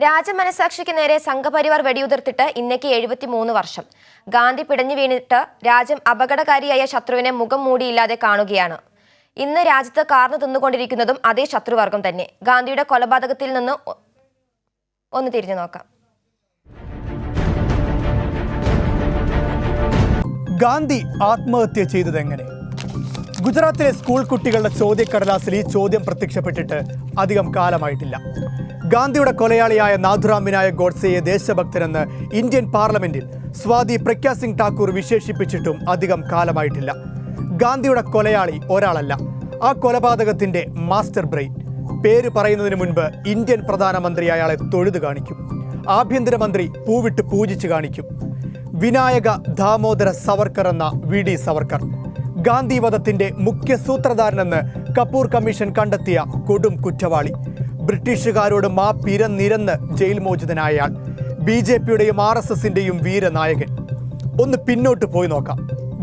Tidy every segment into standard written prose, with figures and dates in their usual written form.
രാജമനസാക്ഷിക്ക് നേരെ സംഘപരിവാർ വെടിയുതിർത്തിട്ട് ഇന്നേക്ക് 73 വർഷം. ഗാന്ധി പിടഞ്ഞു വീണിട്ട് രാജ്യം അപകടകാരിയായ ശത്രുവിനെ മുഖം മൂടിയില്ലാതെ കാണുകയാണ്. ഇന്ന് രാജ്യത്ത് കാർന്നു തിന്നുകൊണ്ടിരിക്കുന്നതും അതേ ശത്രുവർഗം തന്നെ. ഗാന്ധിയുടെ കൊലപാതകത്തിൽ നിന്ന് ഒന്ന് തിരിഞ്ഞു നോക്കാം. ഗാന്ധി ആത്മഹത്യ ചെയ്തതെങ്ങനെ? ഗുജറാത്തിലെ സ്കൂൾ കുട്ടികളുടെ ചോദ്യക്കടലാസിൽ ഈ ചോദ്യം പ്രത്യക്ഷപ്പെട്ടിട്ട് അധികം കാലമായിട്ടില്ല. ഗാന്ധിയുടെ കൊലയാളിയായ നാഥുറാം വിനായക് ഗോഡ്സെയെ ദേശഭക്തനെന്ന് ഇന്ത്യൻ പാർലമെന്റിൽ സ്വാതി പ്രഗ്യാ സിംഗ് ഠാക്കൂർ വിശേഷിപ്പിച്ചിട്ടും അധികം കാലമായിട്ടില്ല. ഗാന്ധിയുടെ കൊലയാളി ഒരാളല്ല, ആ കൊലപാതകത്തിന്റെ മാസ്റ്റർ ബ്രെയിൻ. പേര് പറയുന്നതിന് മുൻപ് ഇന്ത്യൻ പ്രധാനമന്ത്രി അയാളെ തൊഴുതു കാണിക്കും. ആഭ്യന്തരമന്ത്രി പൂവിട്ട് പൂജിച്ച് കാണിക്കും. വിനായക ദാമോദര സവർക്കർ എന്ന VD സവർക്കർ, ഗാന്ധി വധത്തിന്റെ മുഖ്യ സൂത്രധാരനെന്ന് കപൂർ കമ്മീഷൻ കണ്ടെത്തിയ കൊടും കുറ്റവാളി, ബ്രിട്ടീഷുകാരോട് മാപ്പിരന്നിരന്ന് ജയിൽ മോചിതനായ ആൾ, BJPയുടെയും RSSന്റെയും വീരനായകൻ. ഒന്ന് പിന്നോട്ട് പോയി നോക്കാം.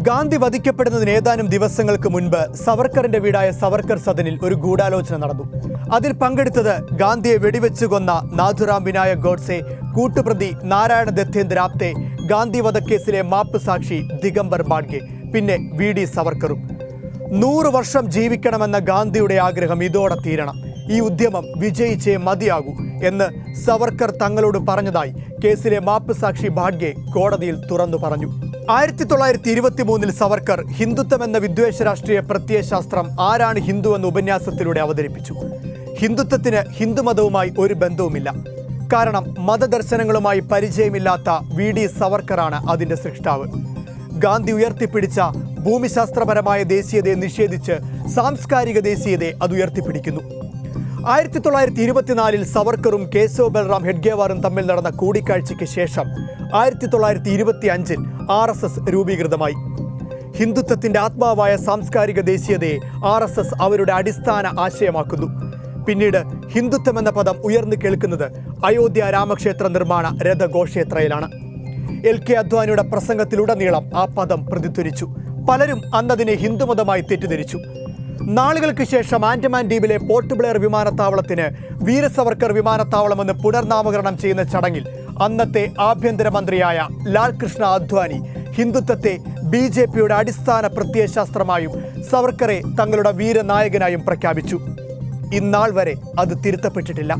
ഗാന്ധി വധിക്കപ്പെടുന്നതിന് ഏതാനും ദിവസങ്ങൾക്ക് മുൻപ് സവർക്കറിന്റെ വീടായ സവർക്കർ സദനിൽ ഒരു ഗൂഢാലോചന നടന്നു. അതിൽ പങ്കെടുത്തത് ഗാന്ധിയെ വെടിവെച്ചു കൊന്ന നാഥുറാം വിനായക് ഗോഡ്സെ, കൂട്ടുപ്രതി നാരായണ ദത്തേന്ദ്ര ആപ്തെ, ഗാന്ധി വധക്കേസിലെ മാപ്പ് സാക്ഷി ദിഗംബർ ബാഡ്ഗെ, പിന്നെ VD സവർക്കറും. 100 വർഷം ജീവിക്കണമെന്ന ഗാന്ധിയുടെ ആഗ്രഹം ഇതോടെ തീരണം. ഈ ഉദ്യമം വിജയിച്ചേ മതിയാകൂ എന്ന് സവർക്കർ തങ്ങളോട് പറഞ്ഞതായി കേസിലെ മാപ്പ് സാക്ഷി ബാഡ്ഗെ കോടതിയിൽ തുറന്നു പറഞ്ഞു. 1923 സവർക്കർ ഹിന്ദുത്വം എന്ന വിദ്വേഷ രാഷ്ട്രീയ പ്രത്യയശാസ്ത്രം ആരാണ് ഹിന്ദു എന്ന ഉപന്യാസത്തിലൂടെ അവതരിപ്പിച്ചു. ഹിന്ദുത്വത്തിന് ഹിന്ദുമതവുമായി ഒരു ബന്ധവുമില്ല. കാരണം മതദർശനങ്ങളുമായി പരിചയമില്ലാത്ത VD സവർക്കറാണ് അതിൻ്റെ സൃഷ്ടാവ്. ഗാന്ധി ഉയർത്തിപ്പിടിച്ച ഭൂമിശാസ്ത്രപരമായ ദേശീയതയെ നിഷേധിച്ച് സാംസ്കാരിക ദേശീയതയെ അത് ഉയർത്തിപ്പിടിക്കുന്നു. 1924 സവർക്കറും കേശവ് ബൽറാം ഹെഡ്ഗേവാറും തമ്മിൽ നടന്ന കൂടിക്കാഴ്ചയ്ക്ക് ശേഷം 1925 RSS രൂപീകൃതമായി. ഹിന്ദുത്വത്തിന്റെ ആത്മാവായ സാംസ്കാരിക ദേശീയതയെ RSS അവരുടെ അടിസ്ഥാന ആശയമാക്കുന്നു. പിന്നീട് ഹിന്ദുത്വം എന്ന പദം ഉയർന്നു കേൾക്കുന്നത് അയോധ്യ രാമക്ഷേത്ര നിർമ്മാണ രഥഘോഷയാത്രയിലാണ്. LK അദ്വാനിയുടെ പ്രസംഗത്തിലുടനീളം ആ പദം പ്രതിധ്വനിച്ചു. പലരും അന്നതിനെ ഹിന്ദുമതമായി തെറ്റിദ്ധരിച്ചു. നാളുകൾക്ക് ശേഷം ആൻഡമാൻ ദ്വീപിലെ പോർട്ട് ബ്ലെയർ വിമാനത്താവളത്തിന് വീര സവർക്കർ വിമാനത്താവളമെന്ന് പുനർനാമകരണം ചെയ്യുന്ന ചടങ്ങിൽ അന്നത്തെ ആഭ്യന്തരമന്ത്രിയായ ലാൽ കൃഷ്ണ അദ്വാനി ഹിന്ദുത്വത്തെ BJPയുടെ അടിസ്ഥാന പ്രത്യയശാസ്ത്രമായും സവർക്കറെ തങ്ങളുടെ വീരനായകനായും പ്രഖ്യാപിച്ചു. ഇന്നാൾ വരെ അത് തിരുത്തപ്പെട്ടിട്ടില്ല.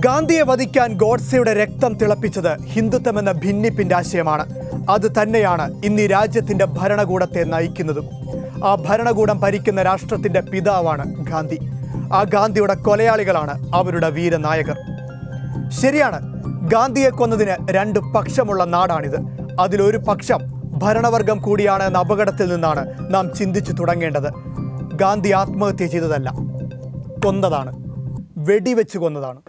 ഗാന്ധിയെ വധിക്കാൻ ഗോഡ്സെയുടെ രക്തം തിളപ്പിച്ചത് ഹിന്ദുത്വം എന്ന ഭിന്നിപ്പിന്റെ ആശയമാണ്. അത് തന്നെയാണ് ഇന്ന് ഈ രാജ്യത്തിന്റെ ഭരണകൂടത്തെ നയിക്കുന്നതും. ആ ഭരണകൂടം ഭരിക്കുന്ന രാഷ്ട്രത്തിന്റെ പിതാവാണ് ഗാന്ധി. ആ ഗാന്ധിയുടെ കൊലയാളികളാണ് അവരുടെ വീരനായകർ. ശരിയാണ്, ഗാന്ധിയെ കൊന്നതിന് 2 പക്ഷമുള്ള നാടാണിത്. അതിലൊരു പക്ഷം ഭരണവർഗം കൂടിയാണ് എന്ന അപകടത്തിൽ നിന്നാണ് നാം ചിന്തിച്ചു തുടങ്ങേണ്ടത്. ഗാന്ധി ആത്മഹത്യ ചെയ്തതല്ല, കൊന്നതാണ്, വെടിവെച്ച് കൊന്നതാണ്.